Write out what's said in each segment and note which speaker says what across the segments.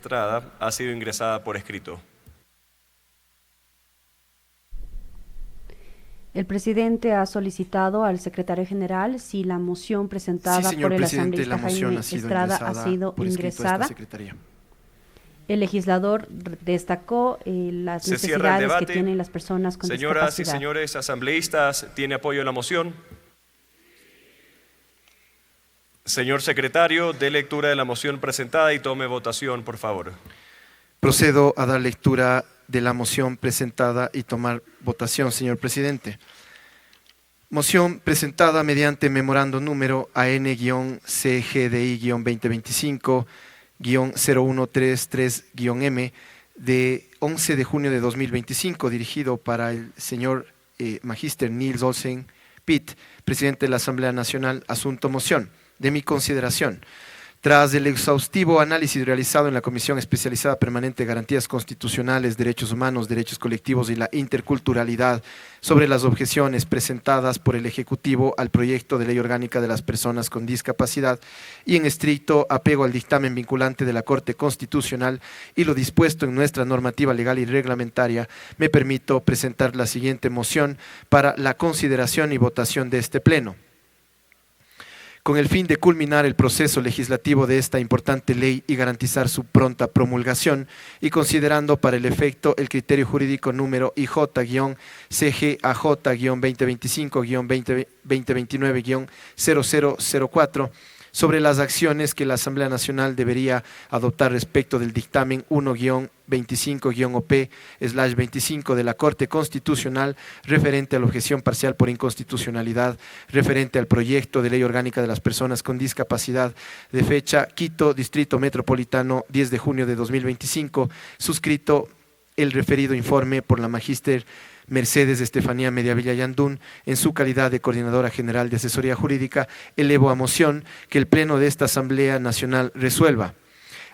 Speaker 1: Estrada ha sido ingresada por escrito.
Speaker 2: El presidente ha solicitado al secretario general si la moción presentada por el asambleísta Jaime Estrada ha sido ingresada. El legislador destacó las necesidades que tienen las personas con discapacidad.
Speaker 1: Señoras y señores asambleístas, ¿tiene apoyo a la moción? Señor secretario, dé lectura de la moción presentada y tome votación, por favor.
Speaker 3: Procedo a dar lectura de la moción presentada y tomar votación, señor presidente. Moción presentada mediante memorando número AN-CGDI-2025-0133-M de 11 de junio de 2025, dirigido para el señor Magíster Niels Olsen Pitt, presidente de la Asamblea Nacional. Asunto moción. De mi consideración, tras el exhaustivo análisis realizado en la Comisión Especializada Permanente de Garantías Constitucionales, Derechos Humanos, Derechos Colectivos y la Interculturalidad sobre las objeciones presentadas por el Ejecutivo al proyecto de Ley Orgánica de las Personas con Discapacidad y en estricto apego al dictamen vinculante de la Corte Constitucional y lo dispuesto en nuestra normativa legal y reglamentaria, me permito presentar la siguiente moción para la consideración y votación de este Pleno. Con el fin de culminar el proceso legislativo de esta importante ley y garantizar su pronta promulgación, y considerando para el efecto el criterio jurídico número IJ-CGAJ-2025-2029-0004, sobre las acciones que la Asamblea Nacional debería adoptar respecto del dictamen 1-25-OP/25 de la Corte Constitucional referente a la objeción parcial por inconstitucionalidad referente al proyecto de Ley Orgánica de las Personas con Discapacidad de fecha Quito, Distrito Metropolitano, 10 de junio de 2025, suscrito el referido informe por la Magíster Mercedes Estefanía Mediavilla Yandún, en su calidad de Coordinadora General de Asesoría Jurídica, elevo a moción que el Pleno de esta Asamblea Nacional resuelva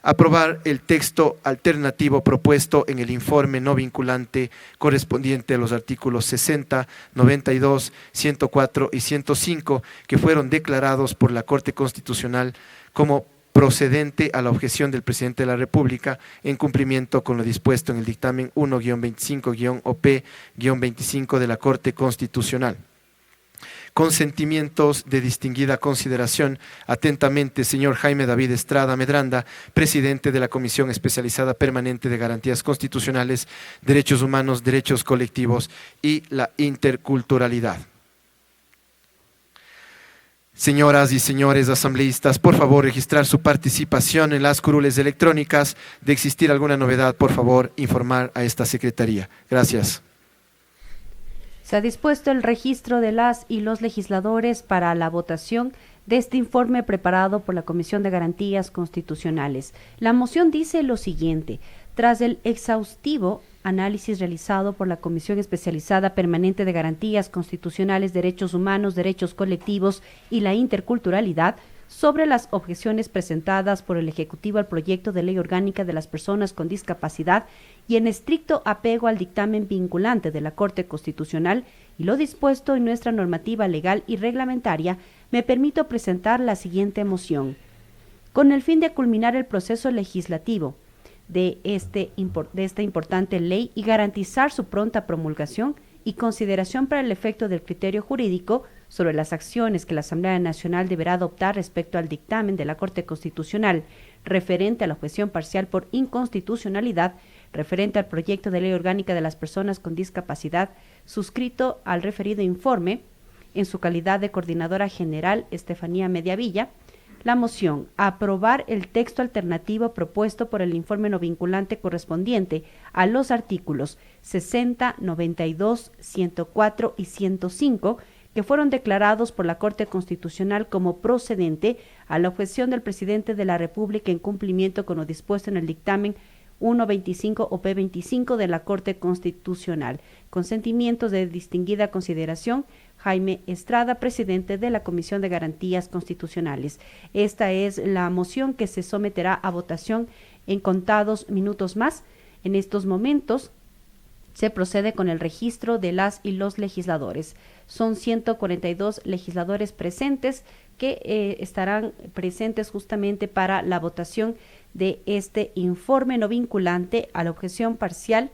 Speaker 3: aprobar el texto alternativo propuesto en el informe no vinculante correspondiente a los artículos 60, 92, 104 y 105 que fueron declarados por la Corte Constitucional como procedente a la objeción del Presidente de la República en cumplimiento con lo dispuesto en el dictamen 1-25-OP-25 de la Corte Constitucional. Con sentimientos de distinguida consideración, atentamente, señor Jaime David Estrada Medranda, presidente de la Comisión Especializada Permanente de Garantías Constitucionales, Derechos Humanos, Derechos Colectivos y la Interculturalidad. Señoras y señores asambleístas, por favor, registrar su participación en las curules electrónicas. De existir alguna novedad, por favor, informar a esta Secretaría. Gracias.
Speaker 2: Se ha dispuesto el registro de las y los legisladores para la votación de este informe preparado por la Comisión de Garantías Constitucionales. La moción dice lo siguiente: tras el exhaustivo análisis realizado por la Comisión Especializada Permanente de Garantías Constitucionales, Derechos Humanos, Derechos Colectivos y la Interculturalidad, sobre las objeciones presentadas por el Ejecutivo al proyecto de Ley Orgánica de las Personas con Discapacidad y en estricto apego al dictamen vinculante de la Corte Constitucional y lo dispuesto en nuestra normativa legal y reglamentaria, me permito presentar la siguiente moción. Con el fin de culminar el proceso legislativo de esta importante ley y garantizar su pronta promulgación y consideración para el efecto del criterio jurídico sobre las acciones que la Asamblea Nacional deberá adoptar respecto al dictamen de la Corte Constitucional referente a la objeción parcial por inconstitucionalidad referente al proyecto de Ley Orgánica de las Personas con Discapacidad, suscrito al referido informe, en su calidad de Coordinadora General Estefanía Mediavilla, la moción: aprobar el texto alternativo propuesto por el informe no vinculante correspondiente a los artículos 60, 92, 104 y 105 que fueron declarados por la Corte Constitucional como procedente a la objeción del Presidente de la República en cumplimiento con lo dispuesto en el dictamen 1-25-OP-25 de la Corte Constitucional. Con sentimientos de distinguida consideración, Jaime Estrada, presidente de la Comisión de Garantías Constitucionales. Esta es la moción que se someterá a votación en contados minutos más. En estos momentos se procede con el registro de las y los legisladores. Son 142 legisladores presentes que estarán presentes justamente para la votación de este informe no vinculante a la objeción parcial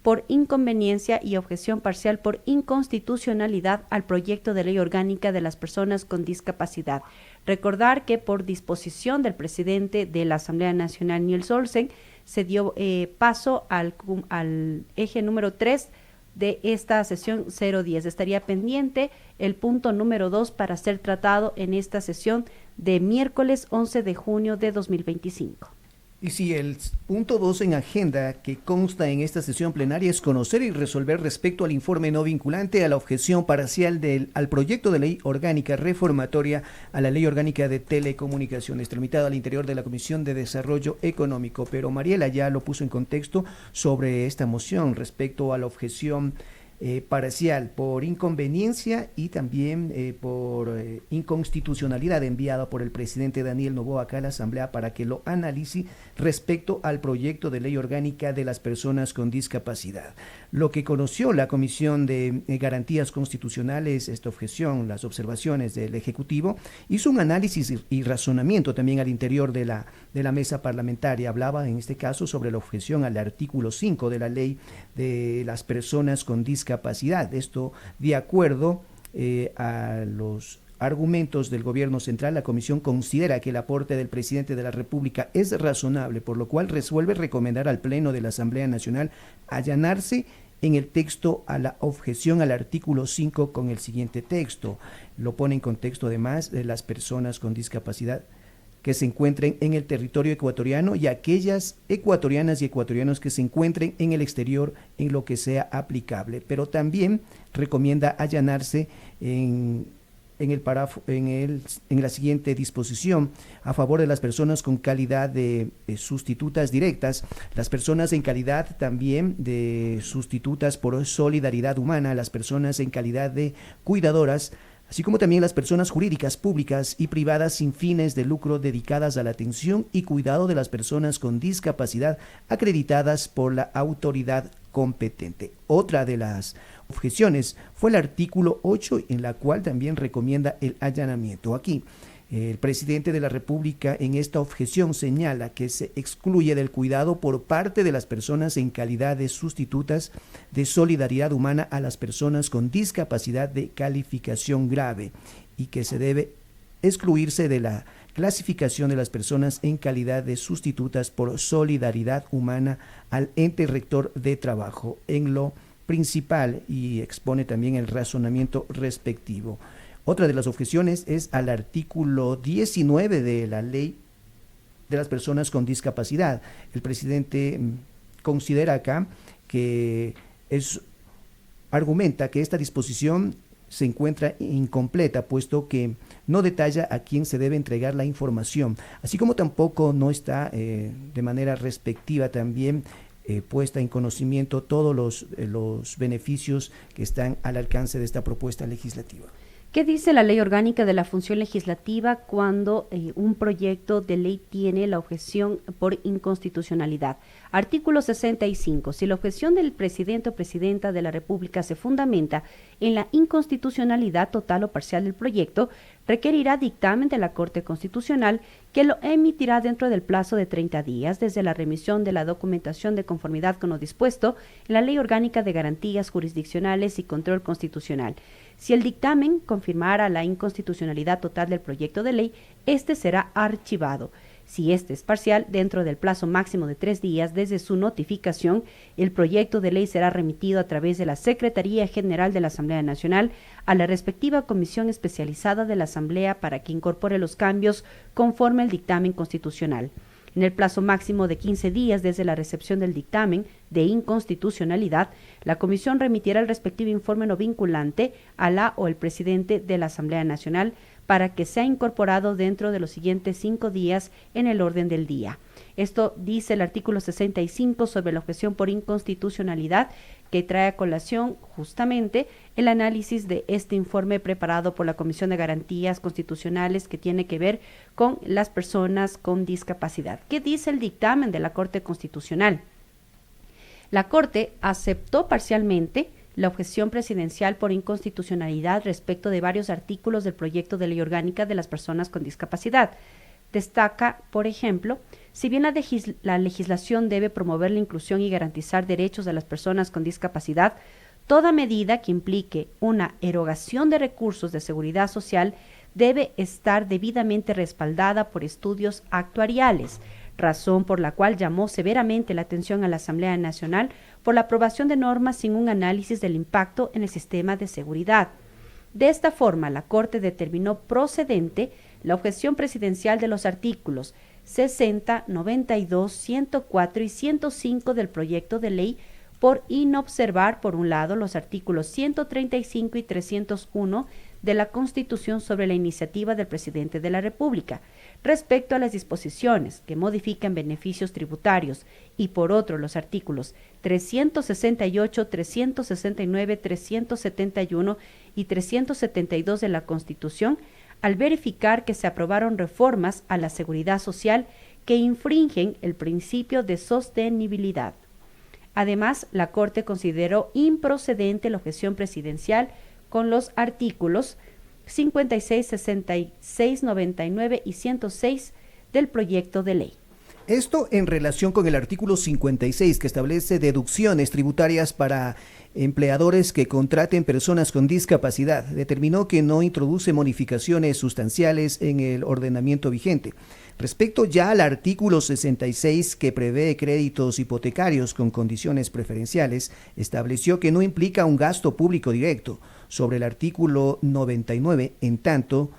Speaker 2: por inconveniencia y objeción parcial por inconstitucionalidad al proyecto de ley orgánica de las personas con discapacidad. Recordar que por disposición del presidente de la Asamblea Nacional, Niels Olsen, se dio paso al eje número 3 de esta sesión 010. Estaría pendiente el punto número 2 para ser tratado en esta sesión de miércoles 11 de junio de 2025.
Speaker 4: Y si el punto 2 en agenda que consta en esta sesión plenaria es conocer y resolver respecto al informe no vinculante a la objeción parcial al proyecto de ley orgánica reformatoria a la ley orgánica de telecomunicaciones, tramitado al interior de la Comisión de Desarrollo Económico. Pero Mariela ya lo puso en contexto sobre esta moción respecto a la objeción parcial por inconveniencia y también por inconstitucionalidad enviada por el presidente Daniel Noboa acá a la Asamblea para que lo analice respecto al proyecto de ley orgánica de las personas con discapacidad. Lo que conoció la Comisión de Garantías Constitucionales, esta objeción, las observaciones del Ejecutivo, hizo un análisis y razonamiento también al interior de la mesa parlamentaria. Hablaba en este caso sobre la objeción al artículo 5 de la ley de las personas con discapacidad. Esto de acuerdo a los argumentos del gobierno central, la comisión considera que el aporte del presidente de la República es razonable, por lo cual resuelve recomendar al Pleno de la Asamblea Nacional allanarse en el texto a la objeción al artículo 5 con el siguiente texto. Lo pone en contexto además de las personas con discapacidad que se encuentren en el territorio ecuatoriano y aquellas ecuatorianas y ecuatorianos que se encuentren en el exterior en lo que sea aplicable, pero también recomienda allanarse en la siguiente disposición a favor de las personas con calidad de sustitutas directas, las personas en calidad también de sustitutas por solidaridad humana, las personas en calidad de cuidadoras, así como también las personas jurídicas, públicas y privadas sin fines de lucro dedicadas a la atención y cuidado de las personas con discapacidad acreditadas por la autoridad competente. Otra de las objeciones fue el artículo 8, en la cual también recomienda el allanamiento. Aquí, el presidente de la República en esta objeción señala que se excluye del cuidado por parte de las personas en calidad de sustitutas de solidaridad humana a las personas con discapacidad de calificación grave y que se debe excluirse de la clasificación de las personas en calidad de sustitutas por solidaridad humana al ente rector de trabajo en lo principal, y expone también el razonamiento respectivo. Otra de las objeciones es al artículo 19 de la ley de las personas con discapacidad. El presidente considera acá que argumenta que esta disposición se encuentra incompleta, puesto que no detalla a quién se debe entregar la información, así como tampoco no está de manera respectiva también puesta en conocimiento todos los beneficios que están al alcance de esta propuesta legislativa.
Speaker 2: ¿Qué dice la Ley Orgánica de la Función Legislativa cuando un proyecto de ley tiene la objeción por inconstitucionalidad? Artículo 65. Si la objeción del presidente o presidenta de la República se fundamenta en la inconstitucionalidad total o parcial del proyecto, requerirá dictamen de la Corte Constitucional, que lo emitirá dentro del plazo de 30 días desde la remisión de la documentación de conformidad con lo dispuesto en la Ley Orgánica de Garantías Jurisdiccionales y Control Constitucional. Si el dictamen confirmara la inconstitucionalidad total del proyecto de ley, este será archivado. Si este es parcial, dentro del plazo máximo de 3 días desde su notificación, el proyecto de ley será remitido a través de la Secretaría General de la Asamblea Nacional a la respectiva comisión especializada de la Asamblea para que incorpore los cambios conforme al dictamen constitucional. En el plazo máximo de 15 días desde la recepción del dictamen de inconstitucionalidad, la comisión remitirá el respectivo informe no vinculante a la o el presidente de la Asamblea Nacional para que sea incorporado dentro de los siguientes 5 días en el orden del día. Esto dice el artículo 65 sobre la objeción por inconstitucionalidad, que trae a colación justamente el análisis de este informe preparado por la Comisión de Garantías Constitucionales, que tiene que ver con las personas con discapacidad. ¿Qué dice el dictamen de la Corte Constitucional? La Corte aceptó parcialmente la objeción presidencial por inconstitucionalidad respecto de varios artículos del proyecto de ley orgánica de las personas con discapacidad. Destaca, por ejemplo, si bien la legislación debe promover la inclusión y garantizar derechos de las personas con discapacidad, toda medida que implique una erogación de recursos de seguridad social debe estar debidamente respaldada por estudios actuariales, razón por la cual llamó severamente la atención a la Asamblea Nacional por la aprobación de normas sin un análisis del impacto en el sistema de seguridad. De esta forma, la Corte determinó procedente la objeción presidencial de los artículos 60, 92, 104 y 105 del proyecto de ley por inobservar, por un lado, los artículos 135 y 301 de la Constitución sobre la iniciativa del Presidente de la República, respecto a las disposiciones que modifican beneficios tributarios, y por otro los artículos 368, 369, 371 y 372 de la Constitución, al verificar que se aprobaron reformas a la seguridad social que infringen el principio de sostenibilidad. Además, la Corte consideró improcedente la objeción presidencial con los artículos 56, 66, 99 y 106 del proyecto de ley.
Speaker 4: Esto en relación con el artículo 56, que establece deducciones tributarias para empleadores que contraten personas con discapacidad. Determinó que no introduce modificaciones sustanciales en el ordenamiento vigente. Respecto ya al artículo 66, que prevé créditos hipotecarios con condiciones preferenciales, estableció que no implica un gasto público directo. Sobre el artículo 99, en tanto,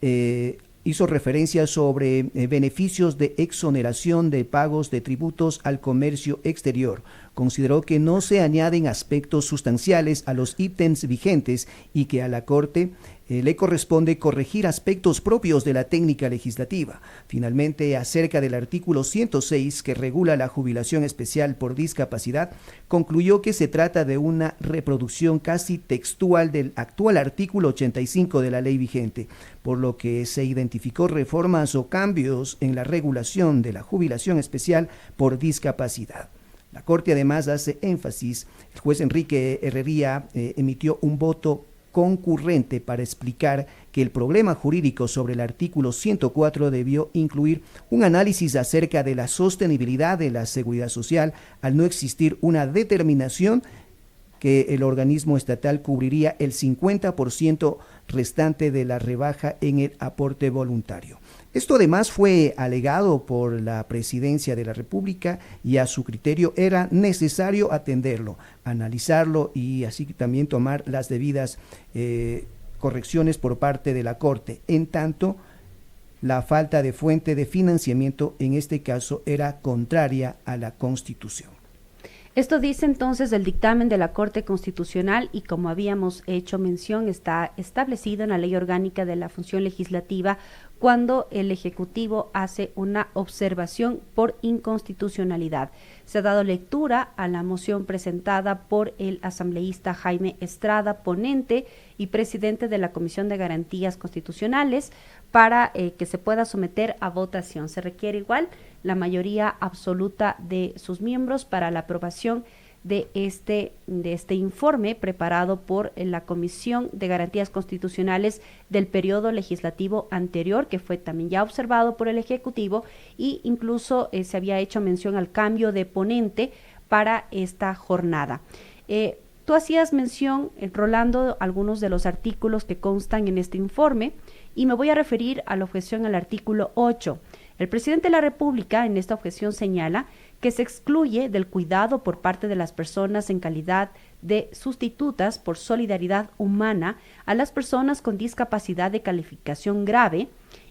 Speaker 4: hizo referencia sobre beneficios de exoneración de pagos de tributos al comercio exterior. Consideró que no se añaden aspectos sustanciales a los ítems vigentes y que a la Corte le corresponde corregir aspectos propios de la técnica legislativa. Finalmente, acerca del artículo 106, que regula la jubilación especial por discapacidad, concluyó que se trata de una reproducción casi textual del actual artículo 85 de la ley vigente, por lo que se identificó reformas o cambios en la regulación de la jubilación especial por discapacidad. La Corte además hace énfasis, el juez Enrique Herrería emitió un voto concurrente para explicar que el problema jurídico sobre el artículo 104 debió incluir un análisis acerca de la sostenibilidad de la seguridad social al no existir una determinación que el organismo estatal cubriría el 50% restante de la rebaja en el aporte voluntario. Esto además fue alegado por la Presidencia de la República y a su criterio era necesario atenderlo, analizarlo y así también tomar las debidas correcciones por parte de la Corte. En tanto, la falta de fuente de financiamiento en este caso era contraria a la Constitución.
Speaker 2: Esto dice entonces el dictamen de la Corte Constitucional y, como habíamos hecho mención, está establecido en la Ley Orgánica de la Función Legislativa cuando el Ejecutivo hace una observación por inconstitucionalidad. Se ha dado lectura a la moción presentada por el asambleísta Jaime Estrada, ponente y presidente de la Comisión de Garantías Constitucionales, para que se pueda someter a votación. Se requiere igual la mayoría absoluta de sus miembros para la aprobación de este informe preparado por la Comisión de Garantías Constitucionales del periodo legislativo anterior, que fue también ya observado por el Ejecutivo, y incluso se había hecho mención al cambio de ponente para esta jornada. Tú hacías mención, Rolando, algunos de los artículos que constan en este informe, y me voy a referir a la objeción al artículo 8. El presidente de la República en esta objeción señala que se excluye del cuidado por parte de las personas en calidad de sustitutas por solidaridad humana a las personas con discapacidad de calificación grave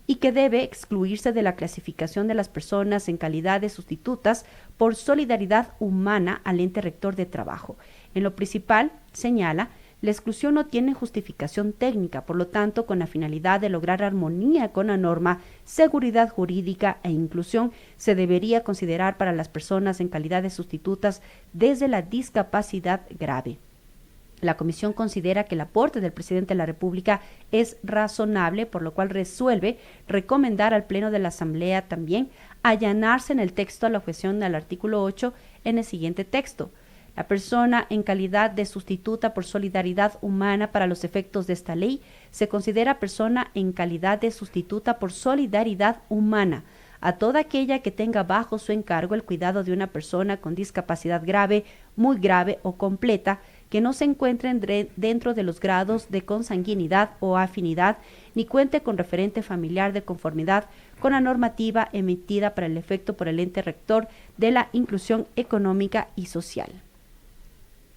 Speaker 2: y que debe excluirse de la clasificación de las personas en calidad de sustitutas por solidaridad humana al ente rector de trabajo. En lo principal, señala, la exclusión no tiene justificación técnica, por lo tanto, con la finalidad de lograr armonía con la norma, seguridad jurídica e inclusión, se debería considerar para las personas en calidad de sustitutas desde la discapacidad grave. La Comisión considera que el aporte del presidente de la República es razonable, por lo cual resuelve recomendar al Pleno de la Asamblea también allanarse en el texto a la objeción al artículo 8 en el siguiente texto. La persona en calidad de sustituta por solidaridad humana para los efectos de esta ley se considera persona en calidad de sustituta por solidaridad humana a toda aquella que tenga bajo su encargo el cuidado de una persona con discapacidad grave, muy grave o completa, que no se encuentren dentro de los grados de consanguinidad o afinidad, ni cuente con referente familiar de conformidad con la normativa emitida para el efecto por el ente rector de la inclusión económica y social.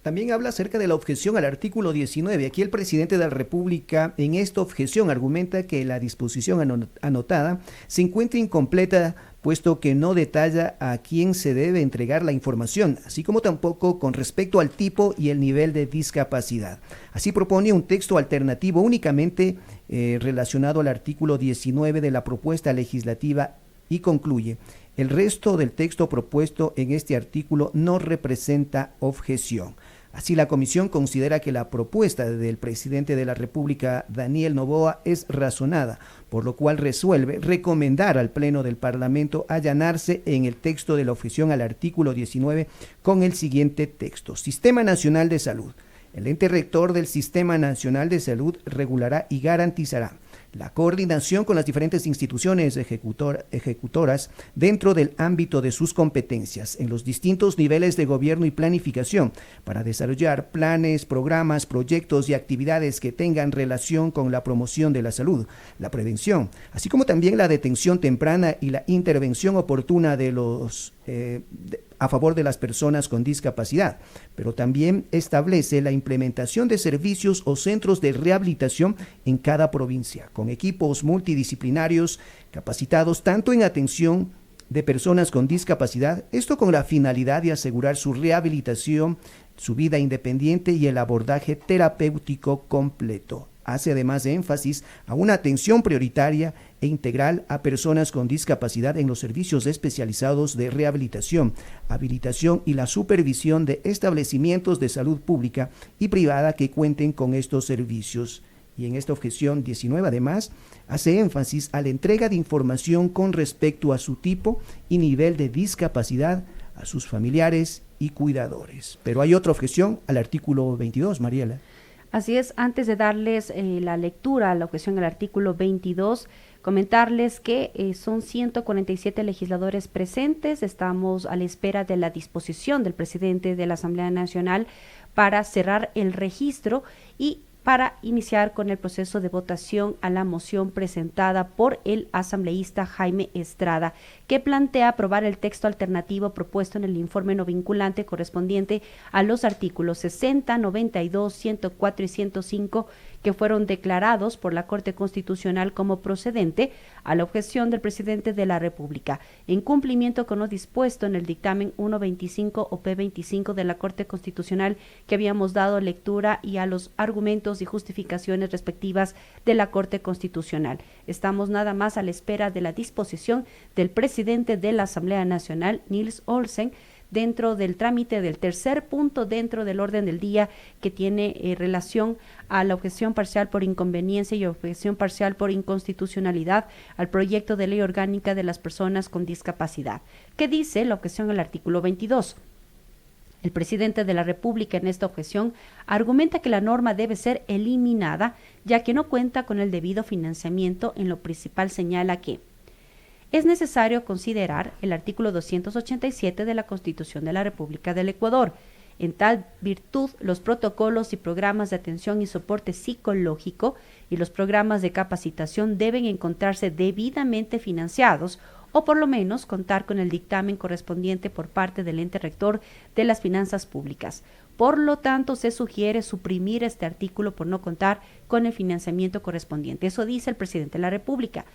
Speaker 4: También habla acerca de la objeción al artículo 19. Aquí el presidente de la República en esta objeción argumenta que la disposición anotada se encuentra incompleta, puesto que no detalla a quién se debe entregar la información, así como tampoco con respecto al tipo y el nivel de discapacidad. Así propone un texto alternativo únicamente relacionado al artículo 19 de la propuesta legislativa y concluye: el resto del texto propuesto en este artículo no representa objeción. Así, la comisión considera que la propuesta del presidente de la República, Daniel Noboa, es razonada, por lo cual resuelve recomendar al Pleno del Parlamento allanarse en el texto de la objeción al artículo 19 con el siguiente texto: Sistema Nacional de Salud. El ente rector del Sistema Nacional de Salud regulará y garantizará la coordinación con las diferentes instituciones ejecutoras dentro del ámbito de sus competencias en los distintos niveles de gobierno y planificación para desarrollar planes, programas, proyectos y actividades que tengan relación con la promoción de la salud, la prevención, así como también la detención temprana y la intervención oportuna de los a favor de las personas con discapacidad, pero también establece la implementación de servicios o centros de rehabilitación en cada provincia, con equipos multidisciplinarios capacitados tanto en atención de personas con discapacidad, esto con la finalidad de asegurar su rehabilitación, su vida independiente y el abordaje terapéutico completo. Hace además de énfasis a una atención prioritaria e integral a personas con discapacidad en los servicios especializados de rehabilitación, habilitación y la supervisión de establecimientos de salud pública y privada que cuenten con estos servicios. Y en esta objeción 19, además, hace énfasis a la entrega de información con respecto a su tipo y nivel de discapacidad a sus familiares y cuidadores. Pero hay otra objeción al artículo 22, Mariela.
Speaker 2: Así es, antes de darles la lectura a la objeción al artículo 22, comentarles que son 147 legisladores presentes. Estamos a la espera de la disposición del presidente de la Asamblea Nacional para cerrar el registro y para iniciar con el proceso de votación a la moción presentada por el asambleísta Jaime Estrada, que plantea aprobar el texto alternativo propuesto en el informe no vinculante correspondiente a los artículos 60, 92, 104 y 105, que fueron declarados por la Corte Constitucional como procedente a la objeción del presidente de la República, en cumplimiento con lo dispuesto en el dictamen 125 o P25 de la Corte Constitucional que habíamos dado lectura, y a los argumentos y justificaciones respectivas de la Corte Constitucional. Estamos nada más a la espera de la disposición del presidente de la Asamblea Nacional, Nils Olsen, dentro del trámite del tercer punto dentro del orden del día, que tiene relación a la objeción parcial por inconveniencia y objeción parcial por inconstitucionalidad al proyecto de ley orgánica de las personas con discapacidad. ¿Qué dice la objeción al artículo 22? El presidente de la República en esta objeción argumenta que la norma debe ser eliminada, ya que no cuenta con el debido financiamiento. En lo principal señala que es necesario considerar el artículo 287 de la Constitución de la República del Ecuador. En tal virtud, los protocolos y programas de atención y soporte psicológico y los programas de capacitación deben encontrarse debidamente financiados, o por lo menos contar con el dictamen correspondiente por parte del ente rector de las finanzas públicas. Por lo tanto, se sugiere suprimir este artículo por no contar con el financiamiento correspondiente. Eso dice el presidente de la República.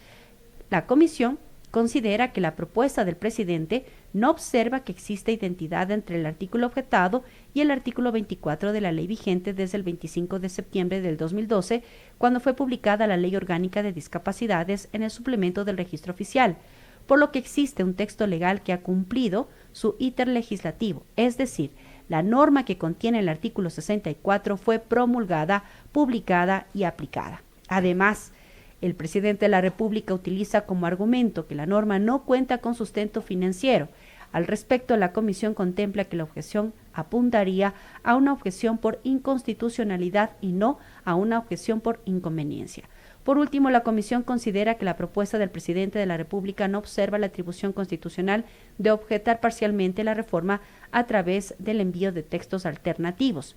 Speaker 2: La comisión considera que la propuesta del presidente no observa que existe identidad entre el artículo objetado y el artículo 24 de la ley vigente desde el 25 de septiembre del 2012, cuando fue publicada la Ley Orgánica de Discapacidades en el suplemento del registro oficial, por lo que existe un texto legal que ha cumplido su íter legislativo, es decir, la norma que contiene el artículo 64 fue promulgada, publicada y aplicada. Además, el presidente de la República utiliza como argumento que la norma no cuenta con sustento financiero, Al respecto, la comisión contempla que la objeción apuntaría a una objeción por inconstitucionalidad y no a una objeción por inconveniencia. Por último, la comisión considera que la propuesta del presidente de la República no observa la atribución constitucional de objetar parcialmente la reforma a través del envío de textos alternativos,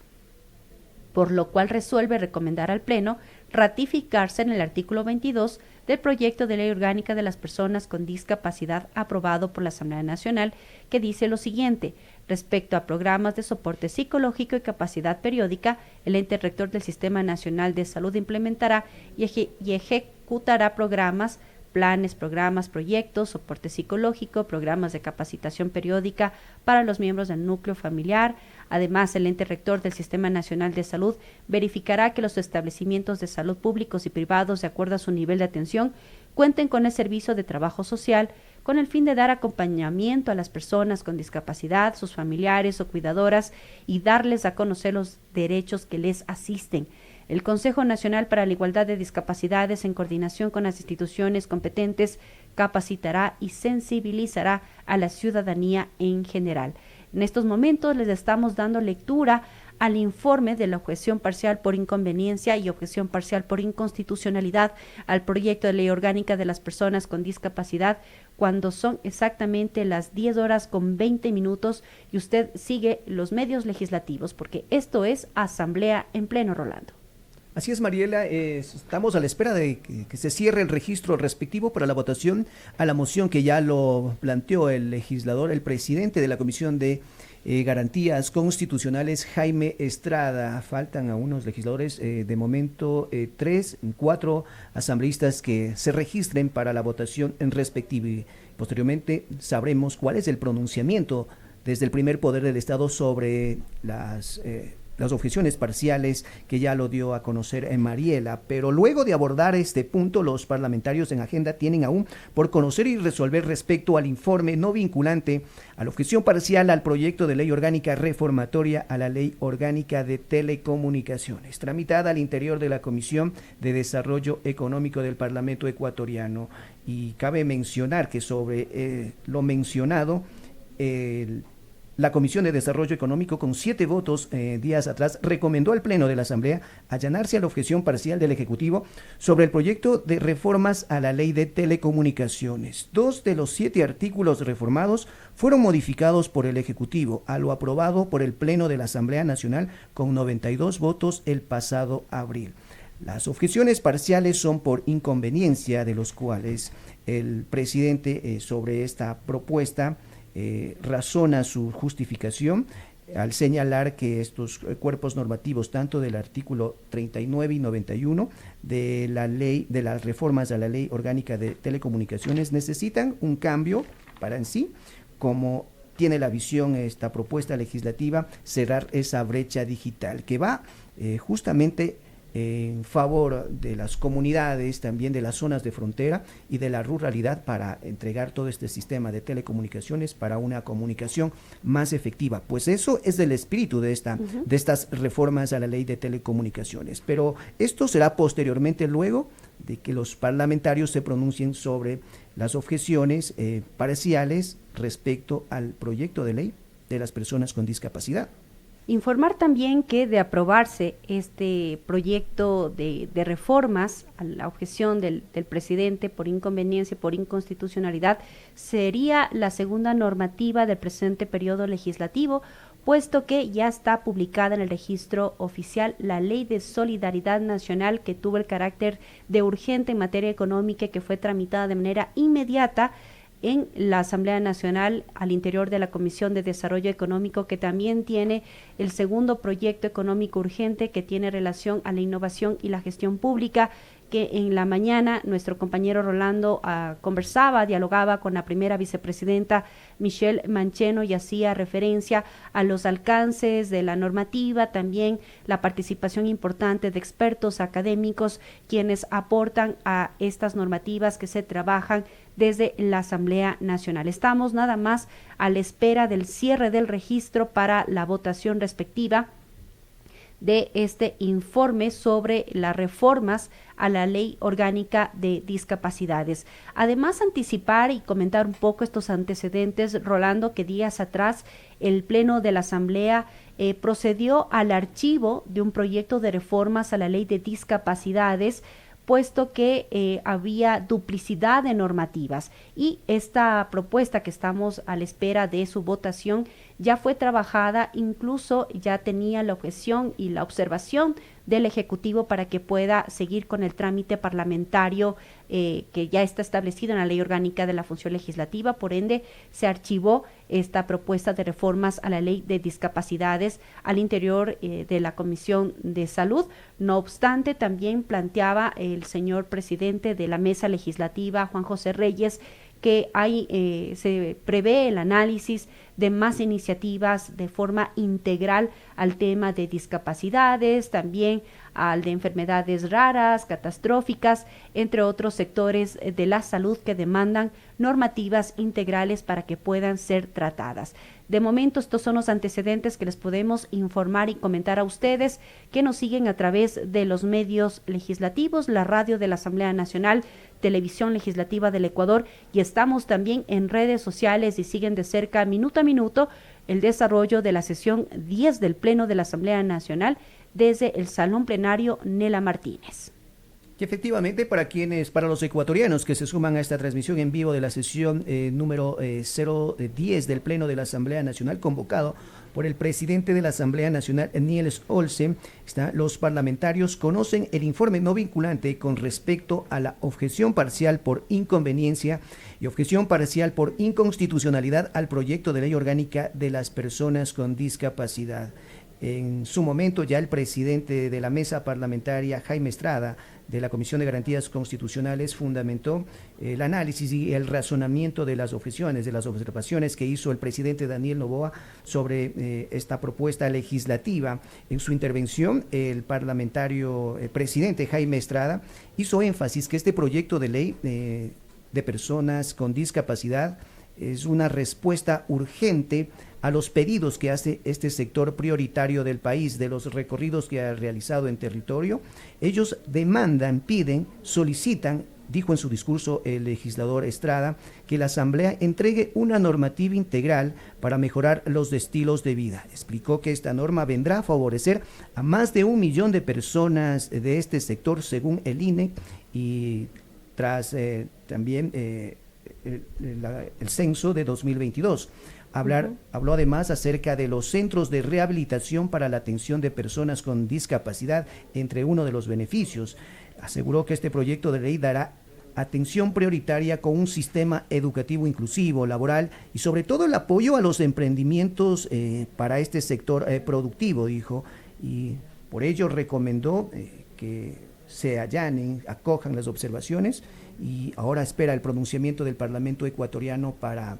Speaker 2: por lo cual resuelve recomendar al Pleno ratificarse en el artículo 22 del proyecto de ley orgánica de las personas con discapacidad aprobado por la Asamblea Nacional, que dice lo siguiente: respecto a programas de soporte psicológico y capacidad periódica, el ente rector del Sistema Nacional de Salud implementará y ejecutará programas, planes, programas, proyectos, soporte psicológico, programas de capacitación periódica para los miembros del núcleo familiar. Además, el ente rector del Sistema Nacional de Salud verificará que los establecimientos de salud públicos y privados, de acuerdo a su nivel de atención, cuenten con el servicio de trabajo social, con el fin de dar acompañamiento a las personas con discapacidad, sus familiares o cuidadoras, y darles a conocer los derechos que les asisten. El Consejo Nacional para la Igualdad de Discapacidades, en coordinación con las instituciones competentes, capacitará y sensibilizará a la ciudadanía en general. En estos momentos les estamos dando lectura al informe de la objeción parcial por inconveniencia y objeción parcial por inconstitucionalidad al proyecto de ley orgánica de las personas con discapacidad, cuando son exactamente las 10:20 y usted sigue los medios legislativos, porque esto es Asamblea en Pleno, Rolando.
Speaker 4: Así es, Mariela, estamos a la espera de que se cierre el registro respectivo para la votación a la moción que ya lo planteó el legislador, el presidente de la Comisión de Garantías Constitucionales, Jaime Estrada. Faltan a unos legisladores, de momento 4 asambleístas que se registren para la votación en respectiva. Y posteriormente sabremos cuál es el pronunciamiento desde el primer poder del Estado sobre las objeciones parciales que ya lo dio a conocer en Mariela. Pero luego de abordar este punto, los parlamentarios en agenda tienen aún por conocer y resolver respecto al informe no vinculante a la objeción parcial al proyecto de ley orgánica reformatoria a la ley orgánica de telecomunicaciones, tramitada al interior de la Comisión de Desarrollo Económico del Parlamento ecuatoriano. Y cabe mencionar que sobre lo mencionado, la Comisión de Desarrollo Económico, con 7 votos días atrás, recomendó al Pleno de la Asamblea allanarse a la objeción parcial del Ejecutivo sobre el proyecto de reformas a la Ley de Telecomunicaciones. 2 de los 7 artículos reformados fueron modificados por el Ejecutivo, a lo aprobado por el Pleno de la Asamblea Nacional con 92 votos el pasado abril. Las objeciones parciales son por inconveniencia, de los cuales el presidente sobre esta propuesta razona su justificación al señalar que estos cuerpos normativos, tanto del artículo 39 y 91 de la ley, de las reformas a la ley orgánica de telecomunicaciones, necesitan un cambio para en sí, como tiene la visión esta propuesta legislativa, cerrar esa brecha digital que va justamente en favor de las comunidades, también de las zonas de frontera y de la ruralidad, para entregar todo este sistema de telecomunicaciones para una comunicación más efectiva. Pues eso es el espíritu de estas reformas a la ley de telecomunicaciones. Pero esto será posteriormente, luego de que los parlamentarios se pronuncien sobre las objeciones parciales respecto al proyecto de ley de las personas con discapacidad.
Speaker 2: Informar también que, de aprobarse este proyecto de reformas a la objeción del presidente por inconveniencia, por inconstitucionalidad, sería la segunda normativa del presente periodo legislativo, puesto que ya está publicada en el registro oficial la Ley de Solidaridad Nacional, que tuvo el carácter de urgente en materia económica y que fue tramitada de manera inmediata en la Asamblea Nacional al interior de la Comisión de Desarrollo Económico, que también tiene el segundo proyecto económico urgente que tiene relación a la innovación y la gestión pública, que en la mañana nuestro compañero Rolando dialogaba con la primera vicepresidenta Michelle Mancheno y hacía referencia a los alcances de la normativa, también la participación importante de expertos académicos quienes aportan a estas normativas que se trabajan desde la Asamblea Nacional. Estamos nada más a la espera del cierre del registro para la votación respectiva de este informe sobre las reformas a la Ley Orgánica de Discapacidades. Además, anticipar y comentar un poco estos antecedentes, Rolando, que días atrás el Pleno de la Asamblea procedió al archivo de un proyecto de reformas a la Ley de Discapacidades, puesto que había duplicidad de normativas, y esta propuesta que estamos a la espera de su votación ya fue trabajada, incluso ya tenía la objeción y la observación del Ejecutivo para que pueda seguir con el trámite parlamentario que ya está establecido en la Ley Orgánica de la Función Legislativa. Por ende, se archivó esta propuesta de reformas a la Ley de Discapacidades al interior de la Comisión de Salud. No obstante, también planteaba el señor presidente de la Mesa Legislativa, Juan José Reyes, que se prevé el análisis de más iniciativas de forma integral al tema de discapacidades, también al de enfermedades raras, catastróficas, entre otros sectores de la salud que demandan normativas integrales para que puedan ser tratadas. De momento, estos son los antecedentes que les podemos informar y comentar a ustedes que nos siguen a través de los medios legislativos, la radio de la Asamblea Nacional, Televisión Legislativa del Ecuador, y estamos también en redes sociales y siguen de cerca, minuto a minuto, el desarrollo de la sesión 10 del Pleno de la Asamblea Nacional desde el Salón Plenario Nela Martínez.
Speaker 4: Y efectivamente, para los ecuatorianos que se suman a esta transmisión en vivo de la sesión número 010 del Pleno de la Asamblea Nacional, convocado por el presidente de la Asamblea Nacional, Niels Olsen, los parlamentarios conocen el informe no vinculante con respecto a la objeción parcial por inconveniencia y objeción parcial por inconstitucionalidad al proyecto de ley orgánica de las personas con discapacidad. En su momento, ya el presidente de la mesa parlamentaria, Jaime Estrada, de la Comisión de Garantías Constitucionales, fundamentó el análisis y el razonamiento de las objeciones, de las observaciones que hizo el presidente Daniel Noboa sobre esta propuesta legislativa. En su intervención, el presidente Jaime Estrada hizo énfasis que este proyecto de ley de personas con discapacidad es una respuesta urgente a los pedidos que hace este sector prioritario del país, de los recorridos que ha realizado en territorio. Ellos demandan, piden, solicitan, dijo en su discurso el legislador Estrada, que la Asamblea entregue una normativa integral para mejorar los estilos de vida. Explicó que esta norma vendrá a favorecer a más de 1 millón de personas de este sector, según el INE, y tras también el censo de 2022. Habló además acerca de los centros de rehabilitación para la atención de personas con discapacidad, entre uno de los beneficios. Aseguró que este proyecto de ley dará atención prioritaria con un sistema educativo inclusivo, laboral y sobre todo el apoyo a los emprendimientos para este sector productivo, dijo, y por ello recomendó que se allanen, acojan las observaciones, y ahora espera el pronunciamiento del Parlamento ecuatoriano para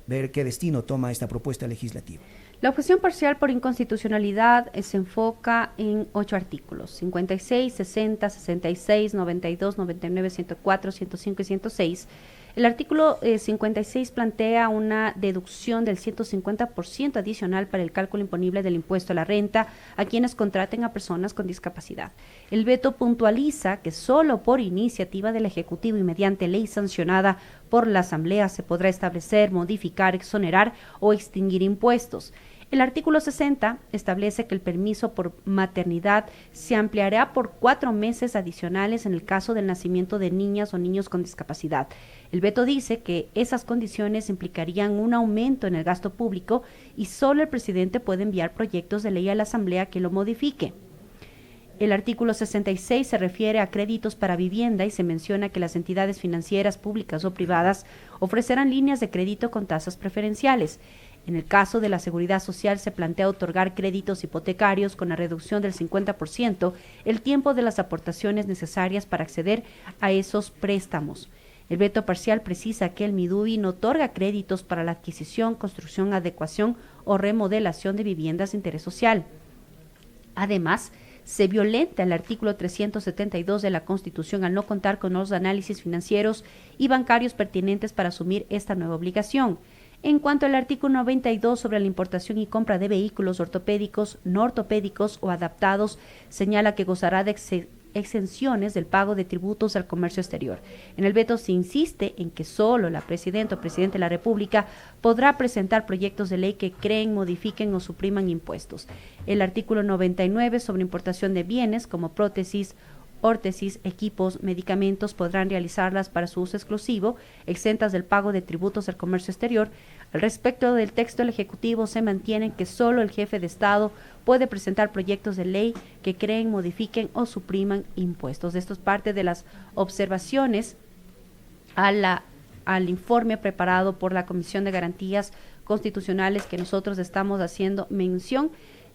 Speaker 4: ver qué destino toma esta propuesta legislativa.
Speaker 2: La objeción parcial por inconstitucionalidad se enfoca en 8 artículos: 56, 60, 66, 92, 99, 104, 105 y 106. El artículo 56 plantea una deducción del 150% adicional para el cálculo imponible del impuesto a la renta a quienes contraten a personas con discapacidad. El veto puntualiza que solo por iniciativa del Ejecutivo y mediante ley sancionada por la Asamblea se podrá establecer, modificar, exonerar o extinguir impuestos. El artículo 60 establece que el permiso por maternidad se ampliará por 4 meses adicionales en el caso del nacimiento de niñas o niños con discapacidad. El veto dice que esas condiciones implicarían un aumento en el gasto público y solo el presidente puede enviar proyectos de ley a la Asamblea que lo modifique. El artículo 66 se refiere a créditos para vivienda y se menciona que las entidades financieras públicas o privadas ofrecerán líneas de crédito con tasas preferenciales. En el caso de la Seguridad Social se plantea otorgar créditos hipotecarios con la reducción del 50% el tiempo de las aportaciones necesarias para acceder a esos préstamos. El veto parcial precisa que el MIDUBI no otorga créditos para la adquisición, construcción, adecuación o remodelación de viviendas de interés social. Además, se violenta el artículo 372 de la Constitución al no contar con los análisis financieros y bancarios pertinentes para asumir esta nueva obligación. En cuanto al artículo 92 sobre la importación y compra de vehículos ortopédicos, no ortopédicos o adaptados, señala que gozará de exenciones del pago de tributos al comercio exterior. En el veto se insiste en que solo la presidenta o presidente de la República podrá presentar proyectos de ley que creen, modifiquen o supriman impuestos. El artículo 99 sobre importación de bienes como prótesis, órtesis, equipos, medicamentos podrán realizarlas para su uso exclusivo, exentas del pago de tributos al comercio exterior. Al respecto del texto, el Ejecutivo se mantiene que solo el jefe de Estado puede presentar proyectos de ley que creen, modifiquen o supriman impuestos. Esto es parte de las observaciones al informe preparado por la Comisión de Garantías Constitucionales que nosotros estamos haciendo mención.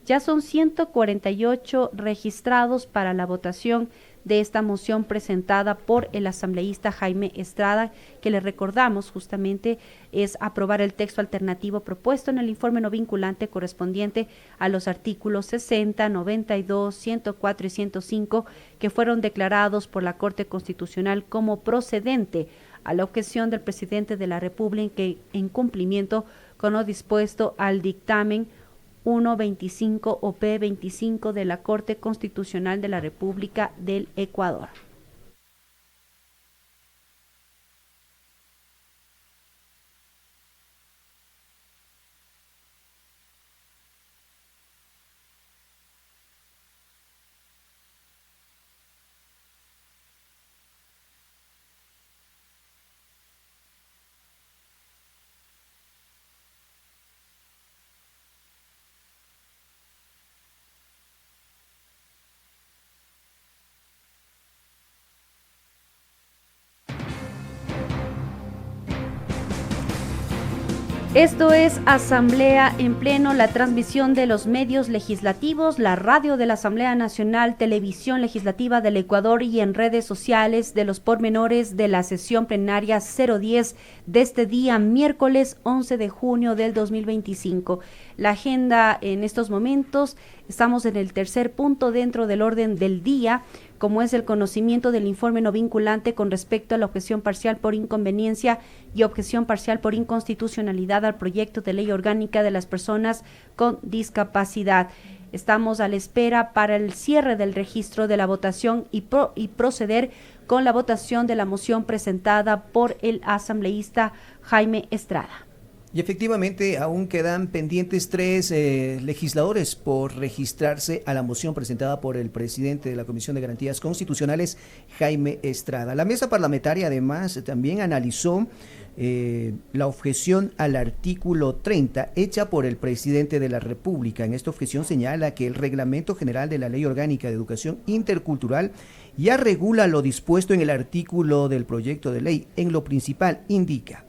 Speaker 2: Ya son 148 registrados para la votación de esta moción presentada por el asambleísta Jaime Estrada, que le recordamos justamente es aprobar el texto alternativo propuesto en el informe no vinculante correspondiente a los artículos 60, 92, 104 y 105 que fueron declarados por la Corte Constitucional como procedente a la objeción del presidente de la República en cumplimiento con lo dispuesto al dictamen 125 o P25 de la Corte Constitucional de la República del Ecuador. Esto es Asamblea en Pleno, la transmisión de los medios legislativos, la radio de la Asamblea Nacional, Televisión Legislativa del Ecuador y en redes sociales de los pormenores de la sesión plenaria 010 de este día, miércoles 11 de junio del 2025. La agenda en estos momentos, estamos en el tercer punto dentro del orden del día, como es el conocimiento del informe no vinculante con respecto a la objeción parcial por inconveniencia y objeción parcial por inconstitucionalidad al proyecto de ley orgánica de las personas con discapacidad. Estamos a la espera para el cierre del registro de la votación y proceder con la votación de la moción presentada por el asambleísta Jaime Estrada.
Speaker 4: Y efectivamente aún quedan pendientes 3 legisladores por registrarse a la moción presentada por el presidente de la Comisión de Garantías Constitucionales, Jaime Estrada. La mesa parlamentaria además también analizó la objeción al artículo 30 hecha por el presidente de la República. En esta objeción señala que el Reglamento General de la Ley Orgánica de Educación Intercultural ya regula lo dispuesto en el artículo del proyecto de ley. En lo principal indica: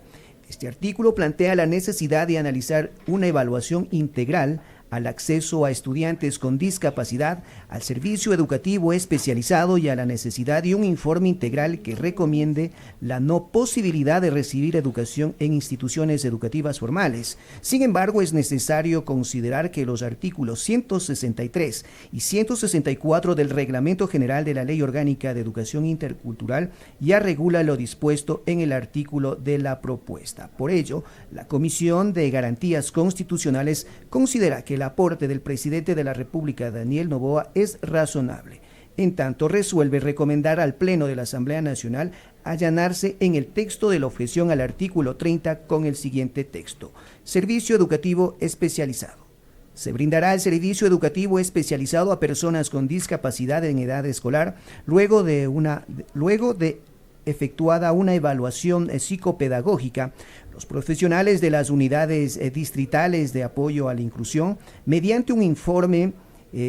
Speaker 4: este artículo plantea la necesidad de analizar una evaluación integral al acceso a estudiantes con discapacidad, al servicio educativo especializado y a la necesidad de un informe integral que recomiende la no posibilidad de recibir educación en instituciones educativas formales. Sin embargo, es necesario considerar que los artículos 163 y 164 del Reglamento General de la Ley Orgánica de Educación Intercultural ya regula lo dispuesto en el artículo de la propuesta. Por ello, la Comisión de Garantías Constitucionales considera que el aporte del presidente de la República, Daniel Noboa, es razonable. En tanto, resuelve recomendar al Pleno de la Asamblea Nacional allanarse en el texto de la objeción al artículo 30 con el siguiente texto: Servicio Educativo Especializado. Se brindará el servicio educativo especializado a personas con discapacidad en edad escolar luego de efectuada una evaluación psicopedagógica. Los profesionales de las unidades distritales de apoyo a la inclusión, mediante un informe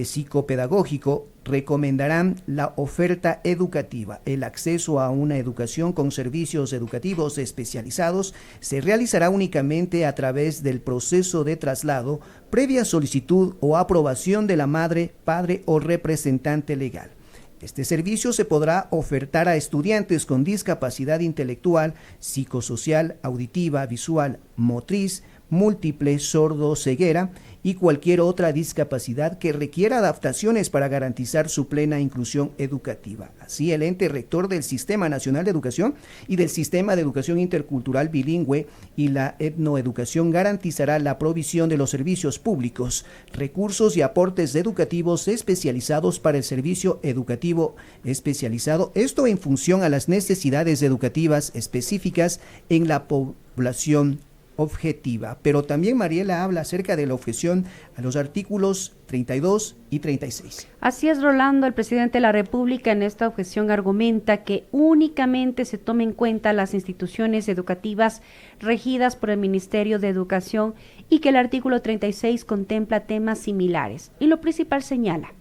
Speaker 4: psicopedagógico, recomendarán la oferta educativa. El acceso a una educación con servicios educativos especializados se realizará únicamente a través del proceso de traslado, previa solicitud o aprobación de la madre, padre o representante legal. Este servicio se podrá ofertar a estudiantes con discapacidad intelectual, psicosocial, auditiva, visual, motriz, múltiple, sordo, ceguera y cualquier otra discapacidad que requiera adaptaciones para garantizar su plena inclusión educativa. Así, el ente rector del Sistema Nacional de Educación y del Sistema de Educación Intercultural Bilingüe y la etnoeducación garantizará la provisión de los servicios públicos, recursos y aportes educativos especializados para el servicio educativo especializado, esto en función a las necesidades educativas específicas en la población objetiva. Pero también Mariela habla acerca de la objeción a los artículos 32 y 36.
Speaker 2: Así es, Rolando. El presidente de la República en esta objeción argumenta que únicamente se tomen en cuenta las instituciones educativas regidas por el Ministerio de Educación y que el artículo 36 contempla temas similares. Y lo principal señala: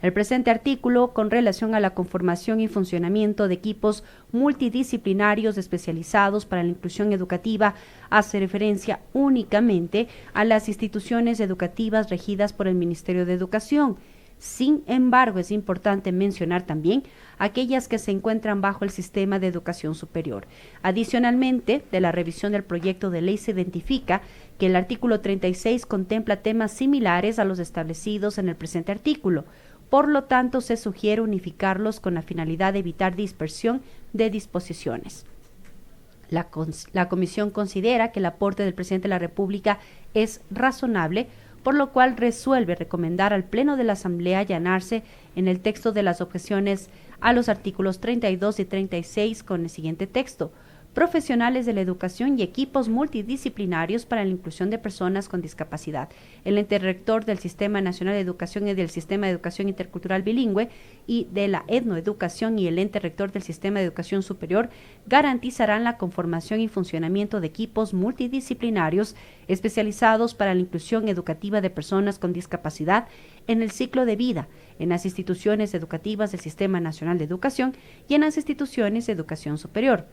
Speaker 2: el presente artículo, con relación a la conformación y funcionamiento de equipos multidisciplinarios especializados para la inclusión educativa, hace referencia únicamente a las instituciones educativas regidas por el Ministerio de Educación. Sin embargo, es importante mencionar también aquellas que se encuentran bajo el sistema de educación superior. Adicionalmente, de la revisión del proyecto de ley se identifica que el artículo 36 contempla temas similares a los establecidos en el presente artículo. Por lo tanto, se sugiere unificarlos con la finalidad de evitar dispersión de disposiciones. La Comisión considera que el aporte del presidente de la República es razonable, por lo cual resuelve recomendar al Pleno de la Asamblea allanarse en el texto de las objeciones a los artículos 32 y 36 con el siguiente texto: profesionales de la educación y equipos multidisciplinarios para la inclusión de personas con discapacidad. El ente rector del Sistema Nacional de Educación y del Sistema de Educación Intercultural Bilingüe y de la etnoeducación y el ente rector del Sistema de Educación Superior garantizarán la conformación y funcionamiento de equipos multidisciplinarios especializados para la inclusión educativa de personas con discapacidad en el ciclo de vida, en las instituciones educativas del Sistema Nacional de Educación y en las instituciones de educación superior.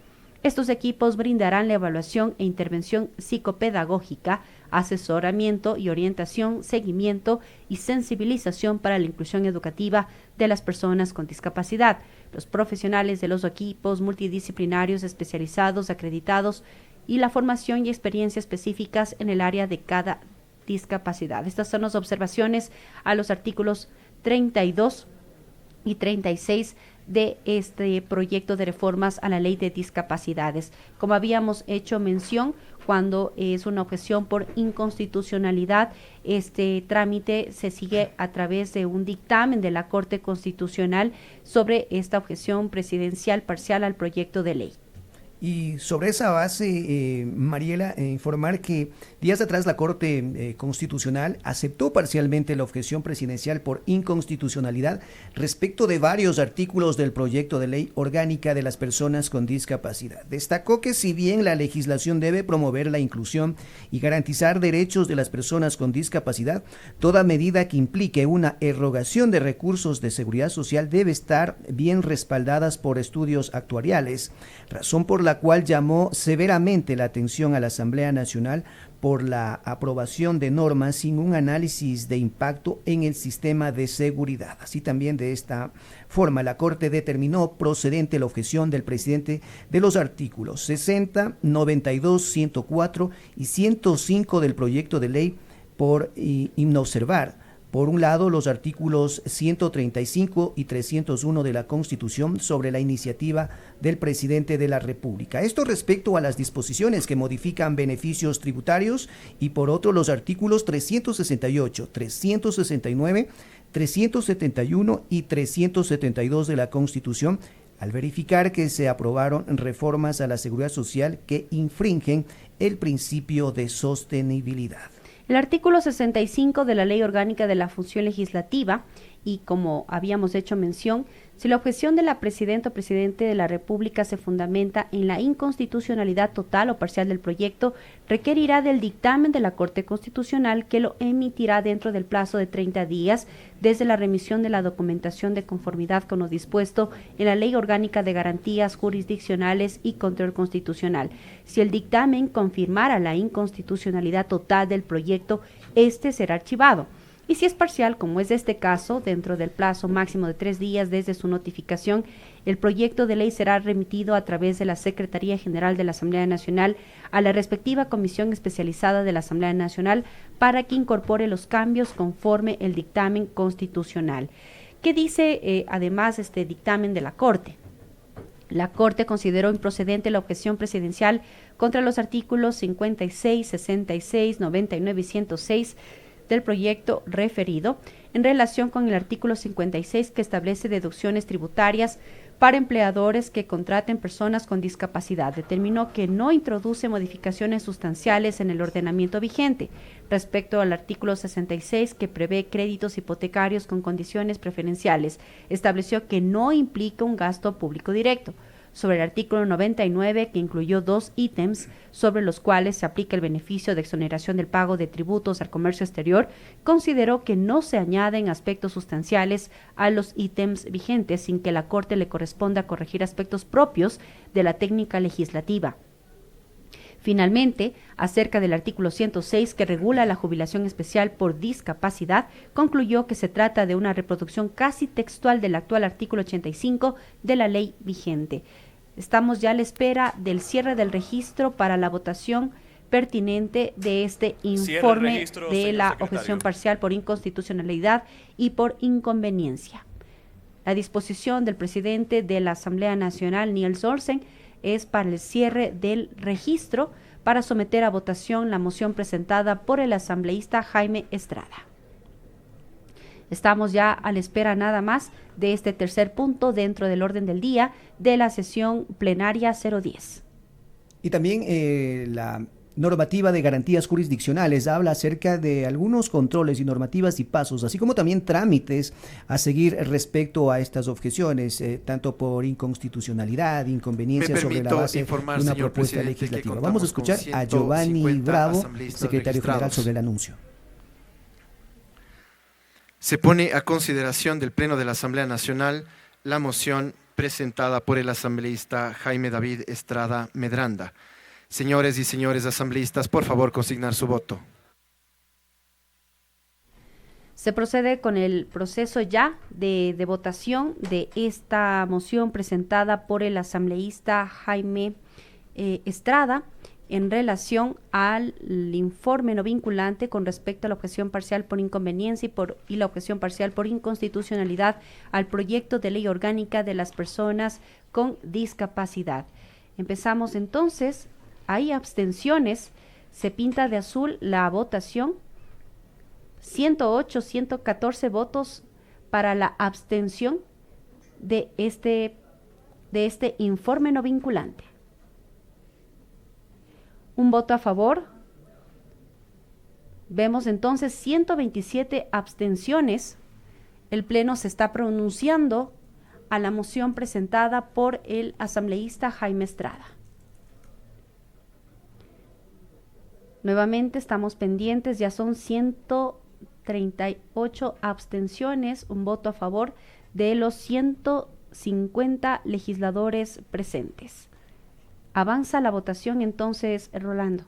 Speaker 2: Estos equipos brindarán la evaluación e intervención psicopedagógica, asesoramiento y orientación, seguimiento y sensibilización para la inclusión educativa de las personas con discapacidad. Los profesionales de los equipos multidisciplinarios especializados acreditados y la formación y experiencia específicas en el área de cada discapacidad. Estas son las observaciones a los artículos 32 y 36 de este proyecto de reformas a la Ley de Discapacidades. Como habíamos hecho mención, cuando es una objeción por inconstitucionalidad, este trámite se sigue a través de un dictamen de la Corte Constitucional sobre esta objeción presidencial parcial al proyecto de ley.
Speaker 4: Y sobre esa base, Mariela, informar que días atrás la Corte Constitucional aceptó parcialmente la objeción presidencial por inconstitucionalidad respecto de varios artículos del proyecto de ley orgánica de las personas con discapacidad. Destacó que si bien la legislación debe promover la inclusión y garantizar derechos de las personas con discapacidad, toda medida que implique una erogación de recursos de seguridad social debe estar bien respaldadas por estudios actuariales, razón por la cual llamó severamente la atención a la Asamblea Nacional por la aprobación de normas sin un análisis de impacto en el sistema de seguridad. Así también, de esta forma, la Corte determinó procedente la objeción del presidente de los artículos 60, 92, 104 y 105 del proyecto de ley por inobservar, por un lado, los artículos 135 y 301 de la Constitución sobre la iniciativa del presidente de la República. Esto respecto a las disposiciones que modifican beneficios tributarios, y por otro, los artículos 368, 369, 371 y 372 de la Constitución, al verificar que se aprobaron reformas a la seguridad social que infringen el principio de sostenibilidad.
Speaker 2: El artículo 65 de la Ley Orgánica de la Función Legislativa, y como habíamos hecho mención, si la objeción de la Presidenta o Presidente de la República se fundamenta en la inconstitucionalidad total o parcial del proyecto, requerirá del dictamen de la Corte Constitucional, que lo emitirá dentro del plazo de 30 días desde la remisión de la documentación de conformidad con lo dispuesto en la Ley Orgánica de Garantías Jurisdiccionales y Control Constitucional. Si el dictamen confirmara la inconstitucionalidad total del proyecto, este será archivado. y si es parcial, como es este caso, dentro del plazo máximo de 3 días desde su notificación, el proyecto de ley será remitido a través de la Secretaría General de la Asamblea Nacional a la respectiva comisión especializada de la Asamblea Nacional para que incorpore los cambios conforme el dictamen constitucional. ¿Qué dice además este dictamen de la Corte? La Corte consideró improcedente la objeción presidencial contra los artículos 56, 66, 99 y 106 del proyecto referido en relación con el artículo 56 que establece deducciones tributarias para empleadores que contraten personas con discapacidad. Determinó que no introduce modificaciones sustanciales en el ordenamiento vigente respecto al artículo 66 que prevé créditos hipotecarios con condiciones preferenciales. Estableció que no implica un gasto público directo. Sobre el artículo 99, que incluyó 2 ítems sobre los cuales se aplica el beneficio de exoneración del pago de tributos al comercio exterior, consideró que no se añaden aspectos sustanciales a los ítems vigentes sin que la Corte le corresponda corregir aspectos propios de la técnica legislativa. Finalmente, acerca del artículo 106 que regula la jubilación especial por discapacidad, concluyó que se trata de una reproducción casi textual del actual artículo 85 de la ley vigente. Estamos ya a la espera del cierre del registro para la votación pertinente de este informe de la objeción parcial por inconstitucionalidad y por inconveniencia. La disposición del presidente de la Asamblea Nacional, Niels Olsen, es para el cierre del registro para someter a votación la moción presentada por el asambleísta Jaime Estrada. Estamos ya a la espera nada más de este tercer punto dentro del orden del día de la sesión plenaria 010.
Speaker 4: Y también la normativa de garantías jurisdiccionales habla acerca de algunos controles y normativas y pasos, así como también trámites a seguir respecto a estas objeciones, tanto por inconstitucionalidad, inconveniencia sobre la base de una propuesta legislativa. Vamos a escuchar a Giovanni Bravo, secretario general, sobre el anuncio.
Speaker 3: Se pone a consideración del Pleno de la Asamblea Nacional la moción presentada por el asambleísta Jaime David Estrada Medranda. Señores y señores asambleístas, por favor, consignar su voto.
Speaker 2: Se procede con el proceso ya de votación de esta moción presentada por el asambleísta Jaime Estrada en relación al informe no vinculante con respecto a la objeción parcial por inconveniencia y la objeción parcial por inconstitucionalidad al proyecto de ley orgánica de las personas con discapacidad. Empezamos entonces. Hay abstenciones, se pinta de azul la votación, 108, 114 votos para la abstención de este informe no vinculante. Un voto a favor. Vemos entonces 127 abstenciones. El Pleno se está pronunciando a la moción presentada por el asambleísta Jaime Estrada. Nuevamente estamos pendientes, ya son 138 abstenciones, un voto a favor de los 150 legisladores presentes. Avanza la votación entonces, Rolando.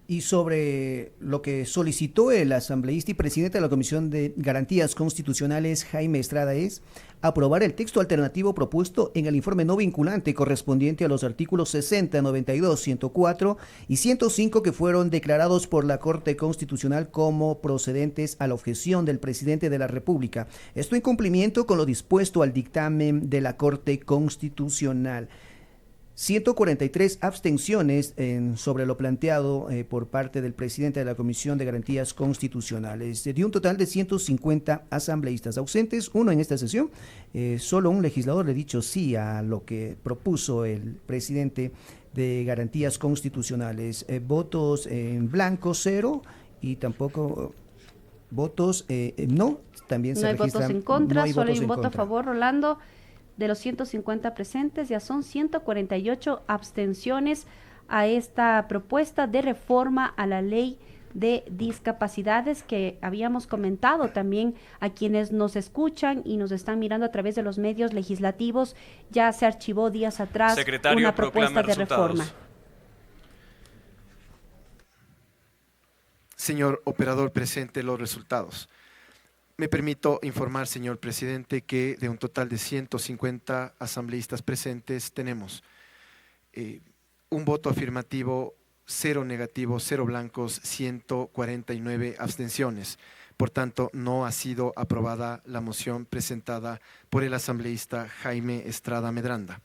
Speaker 4: Y sobre lo que solicitó el asambleísta y presidente de la Comisión de Garantías Constitucionales, Jaime Estrada, es aprobar el texto alternativo propuesto en el informe no vinculante correspondiente a los artículos 60, 92, 104 y 105 que fueron declarados por la Corte Constitucional como procedentes a la objeción del presidente de la República. Esto en cumplimiento con lo dispuesto al dictamen de la Corte Constitucional. 143 abstenciones sobre lo planteado por parte del presidente de la Comisión de Garantías Constitucionales. De un total de 150 asambleístas ausentes, uno en esta sesión, solo un legislador le ha dicho sí a lo que propuso el presidente de Garantías Constitucionales. Votos en blanco, 0, y tampoco votos no, también se registran.
Speaker 2: No hay votos en contra,
Speaker 4: no hay
Speaker 2: solo
Speaker 4: votos
Speaker 2: hay un
Speaker 4: en
Speaker 2: voto a
Speaker 4: contra.
Speaker 2: favor, Rolando. De los 150 presentes, ya son 148 abstenciones a esta propuesta de reforma a la ley de discapacidades que habíamos comentado también a quienes nos escuchan y nos están mirando a través de los medios legislativos. Ya se archivó días atrás una propuesta de reforma.
Speaker 3: Señor operador, presente los resultados. Me permito informar, señor presidente, que de un total de 150 asambleístas presentes tenemos un voto afirmativo, 0 negativo, 0 blancos, 149 abstenciones. Por tanto, no ha sido aprobada la moción presentada por el asambleísta Jaime Estrada Medranda.